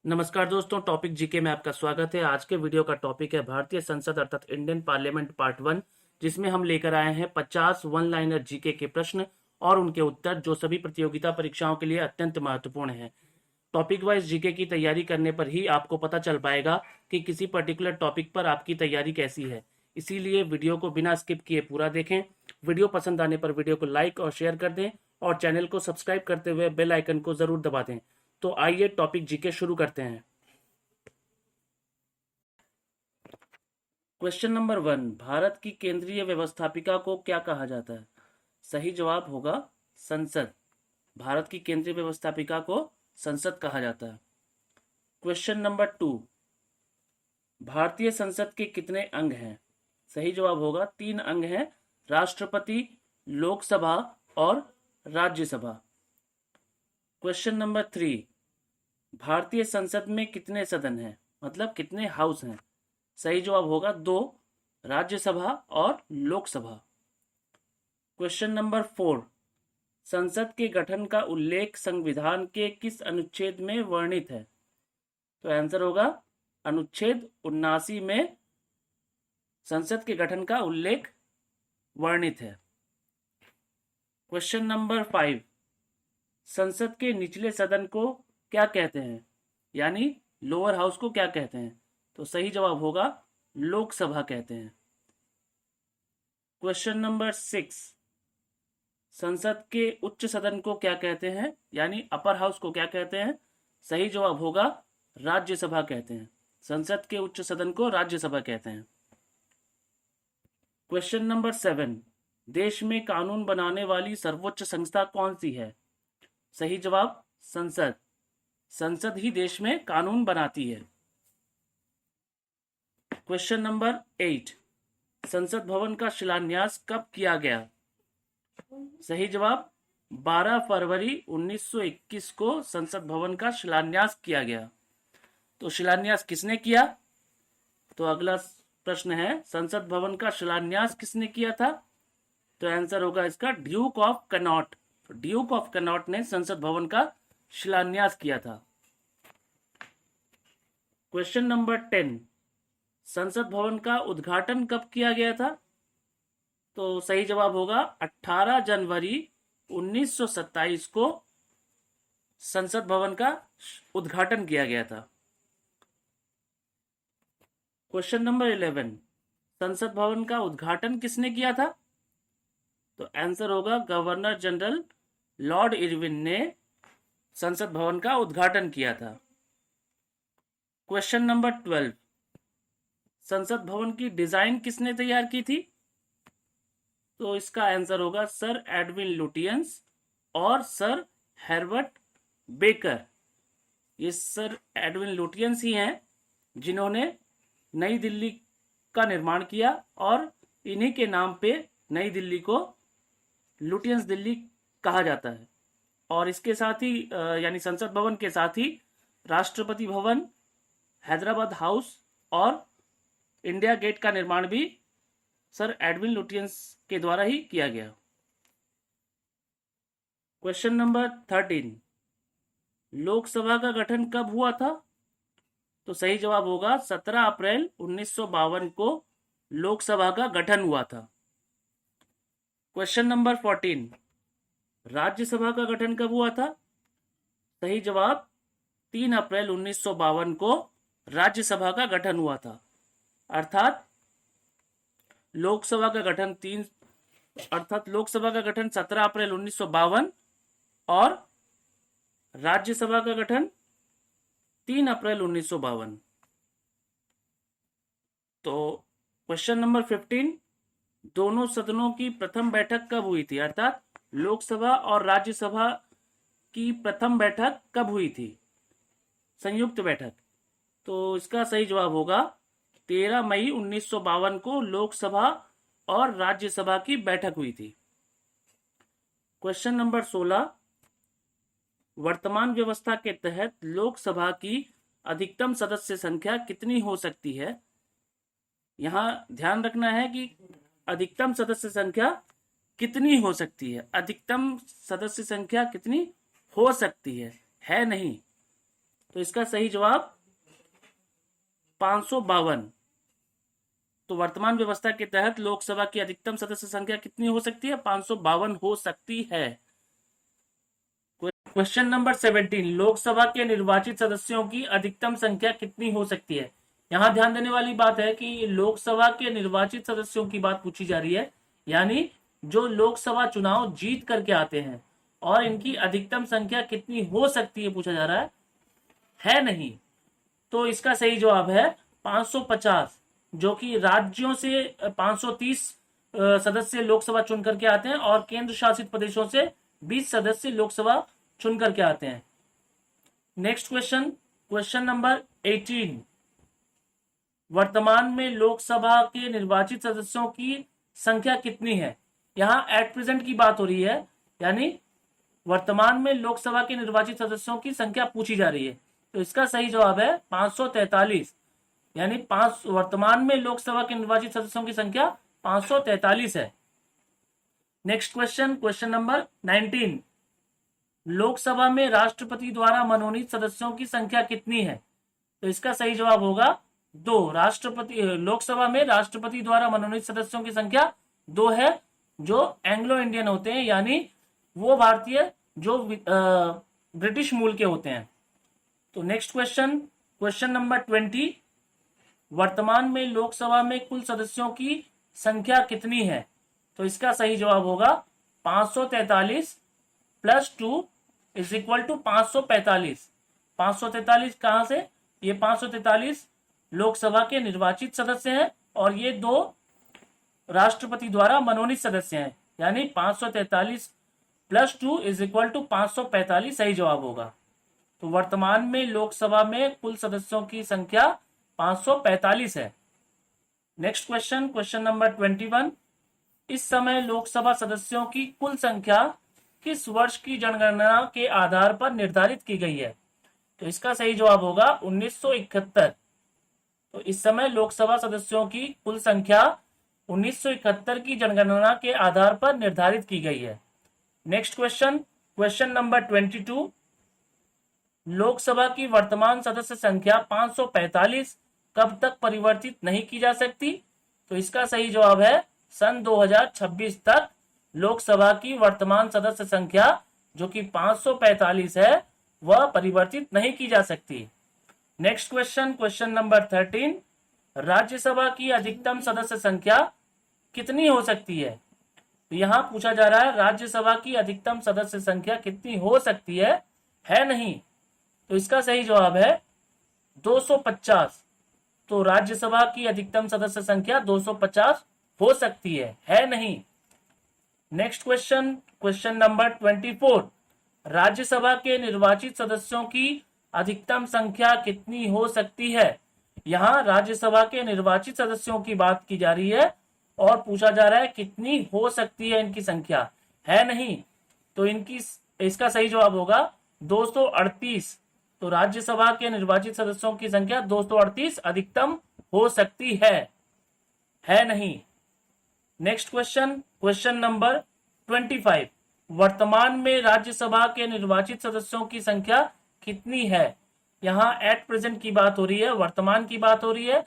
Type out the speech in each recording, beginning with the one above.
नमस्कार दोस्तों, topic GK में आपका स्वागत है। आज के वीडियो का टॉपिक है भारतीय संसद अर्थात इंडियन पार्लियामेंट पार्ट 1, जिसमें हम लेकर आए हैं 50 वन लाइनर जीके के प्रश्न और उनके उत्तर, जो सभी प्रतियोगिता परीक्षाओं के लिए अत्यंत महत्वपूर्ण है। टॉपिक वाइज जीके की तैयारी करने पर ही आपको पता चल पाएगा कि किसी पर्टिकुलर टॉपिक पर आपकी तैयारी कैसी है। इसीलिए वीडियो को बिना स्किप किए पूरा देखें। वीडियो पसंद आने पर वीडियो को लाइक और शेयर कर दें और चैनल को सब्सक्राइब करते हुए बेल आइकन को जरूर दबा दें। तो आइए टॉपिक जीके शुरू करते हैं। क्वेश्चन नंबर 1, भारत की केंद्रीय व्यवस्थापिका को क्या कहा जाता है? सही जवाब होगा संसद। भारत की केंद्रीय व्यवस्थापिका को संसद कहा जाता है। क्वेश्चन नंबर 2, भारतीय संसद के कितने अंग हैं? सही जवाब होगा 3 अंग हैं, राष्ट्रपति, लोकसभा और राज्यसभा। क्वेश्चन नंबर 3, भारतीय संसद में कितने सदन हैं, मतलब कितने हाउस हैं? सही जवाब होगा 2, राज्यसभा और लोकसभा। क्वेश्चन नंबर 4, संसद के गठन का उल्लेख संविधान के किस अनुच्छेद में वर्णित है? तो आंसर होगा अनुच्छेद 79 में संसद के गठन का उल्लेख वर्णित है। क्वेश्चन नंबर 5, संसद के निचले सदन को क्या कहते हैं, यानी लोअर हाउस को क्या कहते हैं? तो सही जवाब होगा लोकसभा कहते हैं। क्वेश्चन नंबर 6, संसद के उच्च सदन को क्या कहते हैं, यानी अपर हाउस को क्या कहते हैं? सही जवाब होगा राज्यसभा कहते हैं। संसद के उच्च सदन को राज्यसभा कहते हैं। क्वेश्चन नंबर 7, देश में कानून बनाने वाली सर्वोच्च संस्था कौन सी है? सही जवाब संसद। संसद ही देश में कानून बनाती है। क्वेश्चन नंबर 8, संसद भवन का शिलान्यास कब किया गया? सही जवाब 12 फरवरी 1921 को संसद भवन का शिलान्यास किया गया। तो शिलान्यास किसने किया? तो अगला प्रश्न है, संसद भवन का शिलान्यास किसने किया था? तो आंसर होगा इसका Duke of Connaught. Duke of Connaught ने संसद भवन का शिलान्यास किया था। क्वेश्चन नंबर 10, संसद भवन का उद्घाटन कब किया गया था? तो सही जवाब होगा 18 जनवरी 1927 को संसद भवन का उद्घाटन किया गया था। क्वेश्चन नंबर 11, संसद भवन का उद्घाटन किसने किया था? तो आंसर होगा गवर्नर जनरल लॉर्ड इरविन ने संसद भवन का उद्घाटन किया था। क्वेश्चन नंबर 12, संसद भवन की डिजाइन किसने तैयार की थी? तो इसका आंसर होगा सर एडविन लुटियंस और सर हेrbert बेकर। ये सर एडविन लुटियंस ही हैं जिन्होंने नई दिल्ली का निर्माण किया और इन्हीं के नाम पे नई दिल्ली को लुटियंस दिल्ली कहा जाता है। और इसके साथ ही यानी संसद भवन के साथ ही राष्ट्रपति भवन, हैदराबाद हाउस और इंडिया गेट का निर्माण भी सर एडविन लुटियंस के द्वारा ही किया गया। क्वेश्चन नंबर 13, लोकसभा का गठन कब हुआ था? तो सही जवाब होगा 17 अप्रैल 1952 को लोकसभा का गठन हुआ था। क्वेश्चन नंबर 14, राज्यसभा का गठन कब हुआ था? सही जवाब 3 अप्रैल 1952 को राज्यसभा का गठन हुआ था। अर्थात लोकसभा का गठन 17 अप्रैल 1952 और राज्यसभा का गठन 3 अप्रैल 1952। तो क्वेश्चन नंबर 15, दोनों सदनों की प्रथम बैठक कब हुई थी? अर्थात लोकसभा और राज्यसभा की प्रथम बैठक कब हुई थी, संयुक्त बैठक? तो इसका सही जवाब होगा 13 मई 1952 को लोकसभा और राज्यसभा की बैठक हुई थी। क्वेश्चन नंबर 16, वर्तमान व्यवस्था के तहत लोकसभा की अधिकतम सदस्य संख्या कितनी हो सकती है? यहां ध्यान रखना है कि अधिकतम सदस्य संख्या कितनी हो सकती है, अधिकतम सदस्य संख्या कितनी हो सकती है नहीं। तो इसका सही जवाब 552। तो वर्तमान व्यवस्था के तहत लोकसभा की अधिकतम सदस्य संख्या कितनी हो सकती है? 552 हो सकती है। क्वेश्चन नंबर 17, लोकसभा के निर्वाचित सदस्यों की अधिकतम संख्या कितनी हो सकती है? यहां ध्यान देने वाली बात है कि लोकसभा के निर्वाचित सदस्यों की बात पूछी जा रही है, यानी जो लोकसभा चुनाव जीत करके आते हैं, और इनकी अधिकतम संख्या कितनी हो सकती है पूछा जा रहा है नहीं। तो इसका सही जवाब है 550, जो कि राज्यों से 530 सदस्य लोकसभा चुन करके आते हैं और केंद्र शासित प्रदेशों से 20 सदस्य लोकसभा चुन करके आते हैं। नेक्स्ट क्वेश्चन, क्वेश्चन नंबर 18, वर्तमान में लोकसभा के निर्वाचित सदस्यों की संख्या कितनी है? यहां एट प्रेजेंट की बात हो रही है, यानी वर्तमान में लोकसभा के निर्वाचित सदस्यों की संख्या पूछी जा रही है। तो इसका सही जवाब है 543, यानी वर्तमान में लोकसभा के निर्वाचित सदस्यों की संख्या 543 है। Next question, question number 19, Lok Sabha में राष्ट्रपति द्वारा मनोनीत सदस्यों की संख्या कितनी है? तो इसका सही जवाब होगा 2। लोकसभा में राष्ट्रपति द्वारा मनोनीत सदस्यों की संख्या 2 है, जो एंग्लो इंडियन होते हैं, यानी वो भारतीय जो ब्रिटिश मूल के होते हैं। तो नेक्स्ट क्वेश्चन, क्वेश्चन नंबर 20, वर्तमान में लोकसभा में कुल सदस्यों की संख्या कितनी है? तो इसका सही जवाब होगा 543 प्लस 2 इज इक्वल टू 545। 543 कहां से? ये 543 लोकसभा के निर्वाचित सदस्य हैं और ये 2 राष्ट्रपति द्वारा मनोनीत सदस्य हैं, यानी 543 प्लस 2 इज इक्वल टू 545 सही जवाब होगा। तो वर्तमान में लोकसभा में कुल सदस्यों की संख्या 545 है। नेक्स्ट क्वेश्चन, क्वेश्चन नंबर 21, इस समय लोकसभा सदस्यों की कुल संख्या किस वर्ष की जनगणना के आधार पर निर्धारित की गई है? तो इसका सही जवाब होगा 1971। तो इस समय लोकसभा सदस्यों की कुल संख्या 1971 की जनगणना के आधार पर निर्धारित की गई है। Next question, question number 22, Lok Sabha की वर्तमान सदस्य संख्या 545 कब तक परिवर्तित नहीं की जा सकती? तो इसका सही जवाब है सन 2026 तक लोकसभा की वर्तमान सदस्य संख्या जो कि 545 है वह परिवर्तित नहीं की जा सकती। Next question, question number 13, Rajya Sabha की अधिकतम सदस्य संख्या कितनी हो सकती है? तो यहां पूछा जा रहा है राज्यसभा की अधिकतम सदस्य संख्या कितनी हो सकती है नहीं। तो इसका सही जवाब है 250। तो राज्यसभा की अधिकतम सदस्य संख्या 250 हो सकती है नहीं। Next question, question number 24, Rajya Sabha के निर्वाचित सदस्यों की अधिकतम संख्या कितनी हो सकती है? यहां राज्यसभा के निर्वाचित सदस्यों की बात की जा रही है और पूछा जा रहा है कितनी हो सकती है इनकी संख्या, है नहीं। तो इसका सही जवाब होगा 238। तो राज्यसभा के निर्वाचित सदस्यों की संख्या 238 अधिकतम हो सकती है नहीं। नेक्स्ट क्वेश्चन, क्वेश्चन नंबर 25, वर्तमान में राज्यसभा के निर्वाचित सदस्यों की संख्या कितनी है? यहां एट प्रेजेंट की बात हो रही है, वर्तमान की बात हो रही है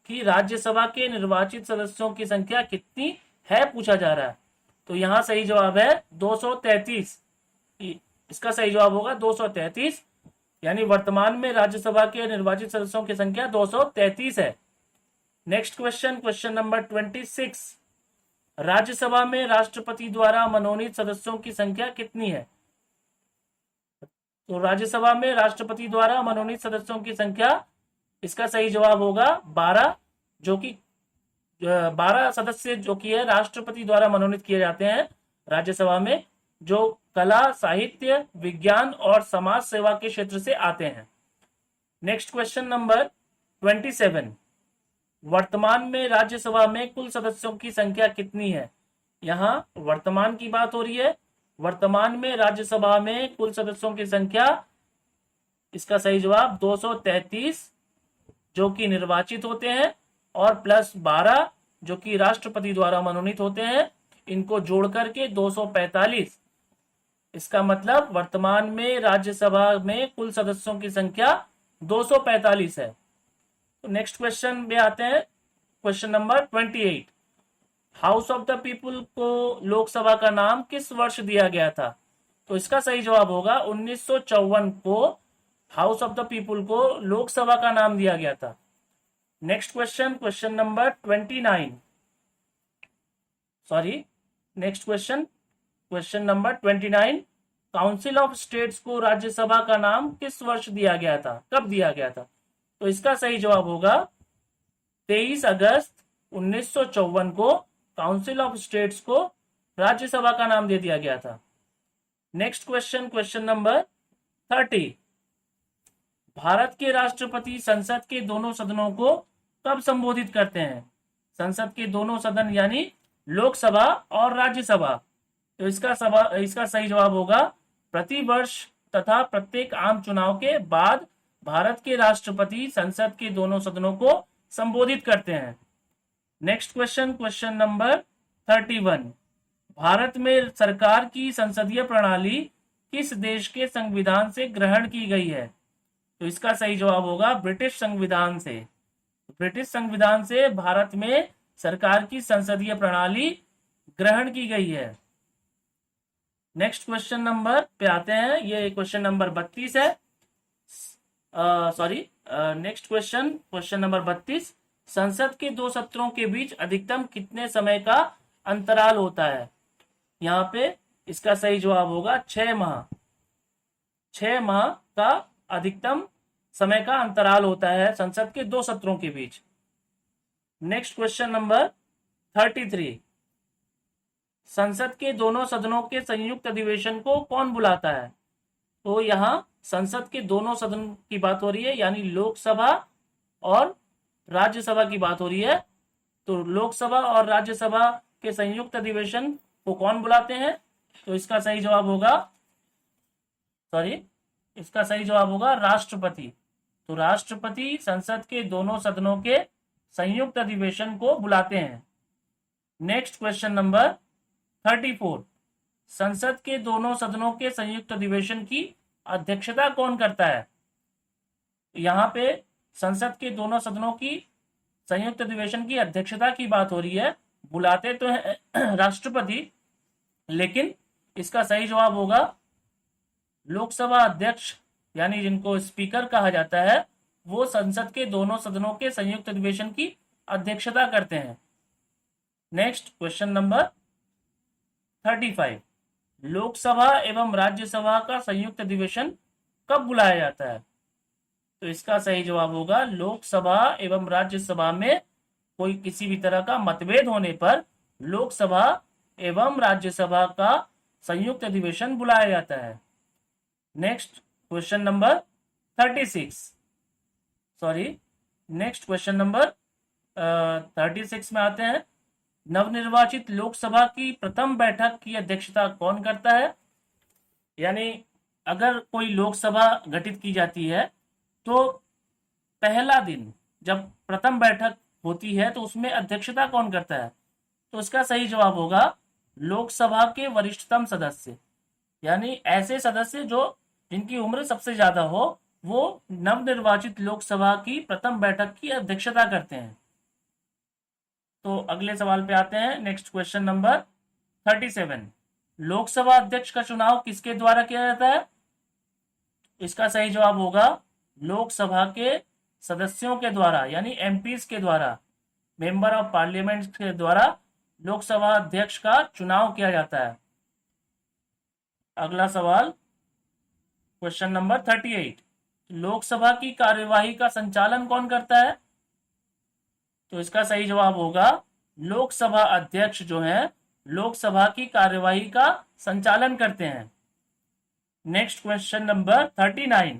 कि राज्यसभा के निर्वाचित सदस्यों की संख्या कितनी है पूछा जा रहा है। तो यहां सही जवाब है 233। इसका सही जवाब होगा 233, यानी वर्तमान में राज्यसभा के निर्वाचित सदस्यों की संख्या 233 है। Next question, question number 26, Rajya Sabha में राष्ट्रपति द्वारा मनोनीत सदस्यों की संख्या कितनी है? तो राज्यसभा में राष्ट्रपति द्वारा मनोनीत सदस्यों की संख्या, इसका सही जवाब होगा 12, जो कि 12 सदस्य जो कि है राष्ट्रपति द्वारा मनोनीत किए जाते हैं राज्यसभा में, जो कला, साहित्य, विज्ञान और समाज सेवा के क्षेत्र से आते हैं। नेक्स्ट क्वेश्चन नंबर 27, वर्तमान में राज्यसभा में कुल सदस्यों की संख्या कितनी है? यहां वर्तमान की बात हो रही है, वर्तमान में राज्यसभा में कुल सदस्यों की संख्या, इसका सही जवाब 233 जो कि निर्वाचित होते हैं और प्लस 12 जो कि राष्ट्रपति द्वारा मनोनीत होते हैं, इनको जोड़ करके 245, इसका मतलब वर्तमान में राज्यसभा में कुल सदस्यों की संख्या 245 है। तो नेक्स्ट क्वेश्चन में आते हैं, question number 28। House of the people को लोकसभा का नाम किस वर्ष दिया गया था? तो इसका सही जवाब होगा 1954 को हाउस ऑफ द पीपुल को लोकसभा का नाम दिया गया था। Next question, question number 29, sorry next question, question number 29। Council of states को राज्यसभा का नाम किस वर्ष दिया गया था, कब दिया गया था? तो इसका सही जवाब होगा 23 अगस्त 1954 को काउंसिल ऑफ स्टेट्स को राज्यसभा का नाम दे दिया गया था। Next question, question number 30। Bharat के राष्ट्रपति संसद के दोनों सदनों को कब संबोधित करते हैं? संसद के दोनों सदन यानी लोकसभा और राज्यसभा। तो इसका सही जवाब होगा प्रति वर्ष तथा प्रत्येक आम चुनाव के बाद भारत के राष्ट्रपति संसद के दोनों सदनों को संबोधित करते हैं। Next question, question number 31। Bharat में सरकार की संसदीय प्रणाली किस देश के संविधान से ग्रहण की गई है? तो इसका सही जवाब होगा ब्रिटिश संविधान से। ब्रिटिश संविधान से भारत में सरकार की संसदीय प्रणाली ग्रहण की गई है। नेक्स्ट क्वेश्चन नंबर पे आते हैं, ये क्वेश्चन नंबर 32 है। Sorry, next question, question number 32। संसद के दो सत्रों के बीच अधिकतम कितने समय का अंतराल होता है? यहाँ पे इसका सही जवाब होगा 6 माह। 6 माह का अधिकतम समय का अंतराल होता है संसद के दो सत्रों के बीच। Next question number 33। संसद के दोनों सदनों के संयुक्त अधिवेशन को कौन बुलाता है? तो यहाँ संसद के दोनों सदन की बात हो रही है, यानी लोकसभा और राज्यसभा की बात हो रही है। तो लोकसभा और राज्यसभा के संयुक्त अधिवेशन को कौन बुलाते हैं? तो इसका सही जवाब होगा, सॉरी, इसका सही जवाब होगा राष्ट्रपति। तो राष्ट्रपति संसद के दोनों सदनों के संयुक्त अधिवेशन को बुलाते हैं। Next question number 34। संसद के दोनों सदनों के संयुक्त अधिवेशन की अध्यक्षता कौन करता है? यहाँ पे संसद के दोनों सदनों की संयुक्त अधिवेशन की अध्यक्षता की बात हो रही है। बुलाते तो है राष्ट्रपति, लेकिन इसका सही जवाब होगा लोकसभा अध्यक्ष, यानी जिनको स्पीकर कहा जाता है, वो संसद के दोनों सदनों के संयुक्त अधिवेशन की अध्यक्षता करते हैं। Next question number 35। लोकसभा एवं राज्यसभा का संयुक्त अधिवेशन कब बुलाया जाता है? तो इसका सही जवाब होगा लोकसभा एवं राज्यसभा में कोई किसी भी तरह का मतभेद होने पर लोकसभा एवं राज्यसभा का संयुक्त अधिवेशन बुलाया जाता है। Next question number 36, sorry next question number 36 में आते हैं। नवनिर्वाचित लोकसभा की प्रथम बैठक की अध्यक्षता कौन करता है? यानी अगर कोई लोकसभा गठित की जाती है तो पहला दिन जब प्रथम बैठक होती है तो उसमें अध्यक्षता कौन करता है? तो इसका सही जवाब होगा लोकसभा के वरिष्ठतम सदस्य, यानी ऐसे सदस्य जो जिनकी उम्र सबसे ज्यादा हो, वो नवनिर्वाचित लोकसभा की प्रथम बैठक की अध्यक्षता करते हैं। तो अगले सवाल पे आते हैं। Next question number 37। लोकसभा अध्यक्ष का चुनाव किसके द्वारा किया जाता है? इसका सही जवाब होगा लोकसभा के सदस्यों के द्वारा, यानी एमपीज के द्वारा, मेंबर ऑफ पार्लियामेंट के द्वारा लोकसभा अध्यक्ष का चुनाव किया जाता है। अगला सवाल क्वेश्चन नंबर 38। लोकसभा की कार्यवाही का संचालन कौन करता है? तो इसका सही जवाब होगा लोकसभा अध्यक्ष जो है लोकसभा की कार्यवाही का संचालन करते हैं। Next question number 39।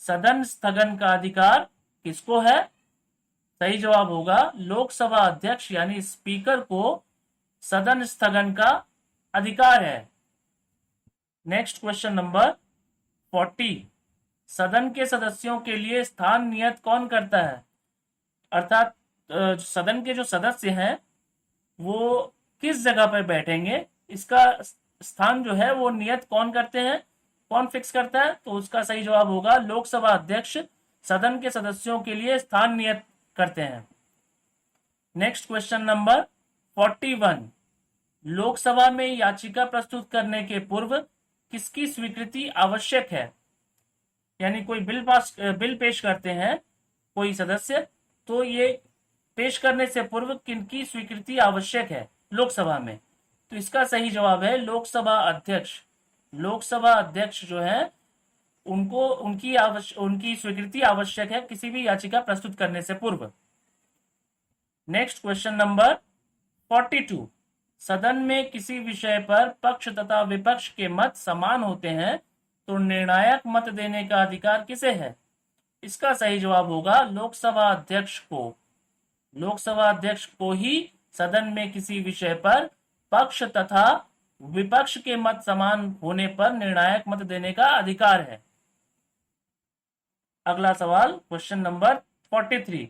सदन स्थगन का अधिकार किसको है? सही जवाब होगा लोकसभा अध्यक्ष यानी स्पीकर को सदन स्थगन का अधिकार है। Next question number 40। सदन के सदस्यों के लिए स्थान नियत कौन करता है? अर्थात सदन के जो सदस्य हैं वो किस जगह पर बैठेंगे, इसका स्थान जो है वो नियत कौन करते हैं, कौन फिक्स करता है? तो उसका सही जवाब होगा लोकसभा अध्यक्ष सदन के सदस्यों के लिए स्थान नियत करते हैं। नेक्स्ट क्वेश्चन नंबर 41, लोकसभा में याचिका प्रस्तुत करने के पूर्व किसकी स्वीकृति आवश्यक है? यानी कोई बिल पेश करते हैं कोई सदस्य, तो ये पेश करने से पूर्व किनकी स्वीकृति आवश्यक है लोकसभा में? तो इसका सही जवाब है लोकसभा अध्यक्ष। लोकसभा अध्यक्ष जो है उनको उनकी स्वीकृति आवश्यक है किसी भी याचिका प्रस्तुत करने से पूर्व। नेक्स्ट क्वेश्चन नंबर 42, सदन में किसी विषय पर पक्ष तथा विपक्ष के मत समान होते हैं तो निर्णायक मत देने का अधिकार किसे है? इसका सही जवाब होगा लोकसभा अध्यक्ष को। लोकसभा अध्यक्ष को ही सदन में किसी विषय पर पक्ष तथा विपक्ष के मत समान होने पर निर्णायक मत देने का अधिकार है। अगला सवाल क्वेश्चन नंबर 43,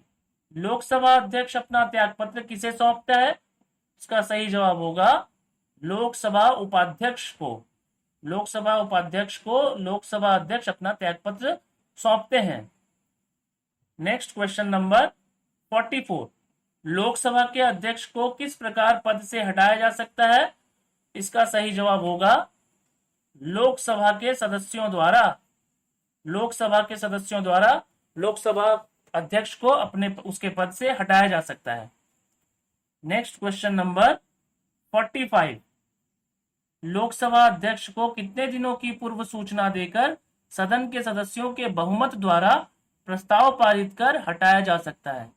लोकसभा अध्यक्ष अपना त्यागपत्र किसे सौंपता है? इसका सही जवाब होगा लोकसभा उपाध्यक्ष को। लोकसभा उपाध्यक्ष को लोकसभा अध्यक्ष अपना त्यागपत्र सौंपते हैं। नेक्स्ट क्वेश्चन नंबर 44, लोकसभा के अध्यक्ष को किस प्रकार पद से हटाया जा सकता है? इसका सही जवाब होगा लोकसभा के सदस्यों द्वारा। लोकसभा के सदस्यों द्वारा लोकसभा अध्यक्ष को उसके पद से हटाया जा सकता है। नेक्स्ट क्वेश्चन नंबर 45, लोकसभा अध्यक्ष को कितने दिनों की पूर्व सूचना देकर सदन के सदस्यों के बहुमत द्वारा प्रस्ताव पारित कर हटाया जा सकता है?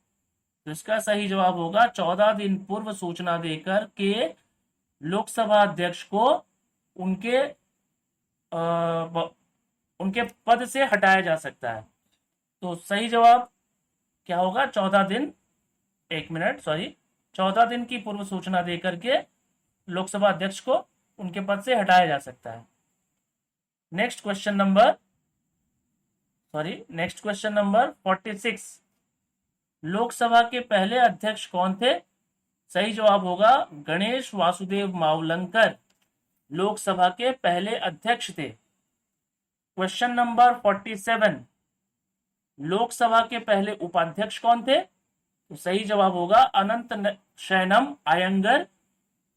तो इसका सही जवाब होगा 14 दिन पूर्व सूचना देकर के लोकसभा अध्यक्ष को उनके पद से हटाया जा सकता है। तो सही जवाब क्या होगा? 14 दिन की पूर्व सूचना देकर के लोकसभा अध्यक्ष को उनके पद से हटाया जा सकता है। नेक्स्ट क्वेश्चन नंबर 46, लोकसभा के पहले अध्यक्ष कौन थे? सही जवाब होगा गणेश वासुदेव मावलंकर लोकसभा के पहले अध्यक्ष थे। क्वेश्चन नंबर 47, लोकसभा के पहले उपाध्यक्ष कौन थे? तो सही जवाब होगा अनंत शयनम अयंगर।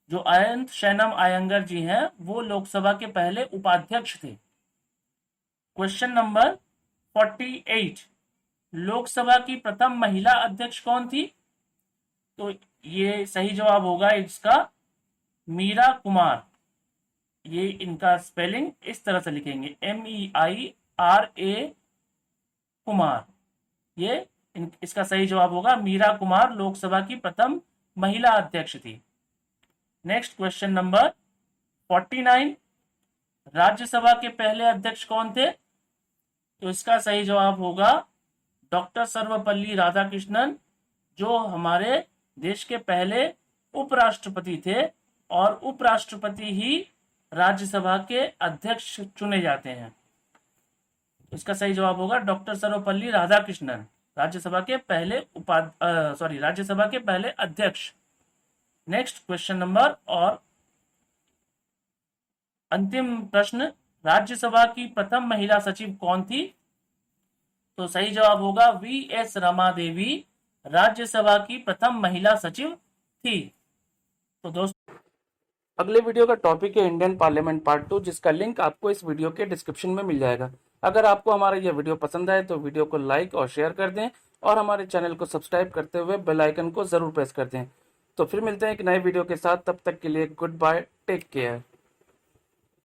जो अनंत शयनम अयंगर जी हैं वो लोकसभा के पहले उपाध्यक्ष थे। क्वेश्चन नंबर 48, लोकसभा की प्रथम महिला अध्यक्ष कौन थी? तो ये सही जवाब होगा इसका मीरा कुमार। ये इनका स्पेलिंग इस तरह से लिखेंगे MEIRA कुमार। ये इसका सही जवाब होगा मीरा कुमार लोकसभा की प्रथम महिला अध्यक्ष थी। नेक्स्ट क्वेश्चन नंबर 49, राज्यसभा के पहले अध्यक्ष कौन थे? तो इसका सही जवाब होगा डॉक्टर सर्वपल्ली राधाकृष्णन, जो हमारे देश के पहले उपराष्ट्रपति थे, और उपराष्ट्रपति ही राज्यसभा के अध्यक्ष चुने जाते हैं। इसका सही जवाब होगा डॉक्टर सर्वपल्ली राधाकृष्णन, राज्यसभा के पहले अध्यक्ष। नेक्स्ट क्वेश्चन नंबर और अंतिम प्रश्न, राज्यसभा की प्रथम महिला सचिव कौन थी? तो सही जवाब होगा VS रमा देवी राज्यसभा की प्रथम महिला सचिव थी। तो दोस्तों, अगले वीडियो का टॉपिक है इंडियन पार्लियामेंट पार्ट 2, जिसका लिंक आपको इस वीडियो के डिस्क्रिप्शन में मिल जाएगा। अगर आपको हमारा यह वीडियो पसंद आए तो वीडियो को लाइक और शेयर कर दें, और हमारे चैनल को सब्सक्राइब करते हुए बेल आइकन को जरूर प्रेस कर दें। तो फिर मिलते हैं एक नए वीडियो के साथ, तब तक के लिए गुड बाय, टेक केयर।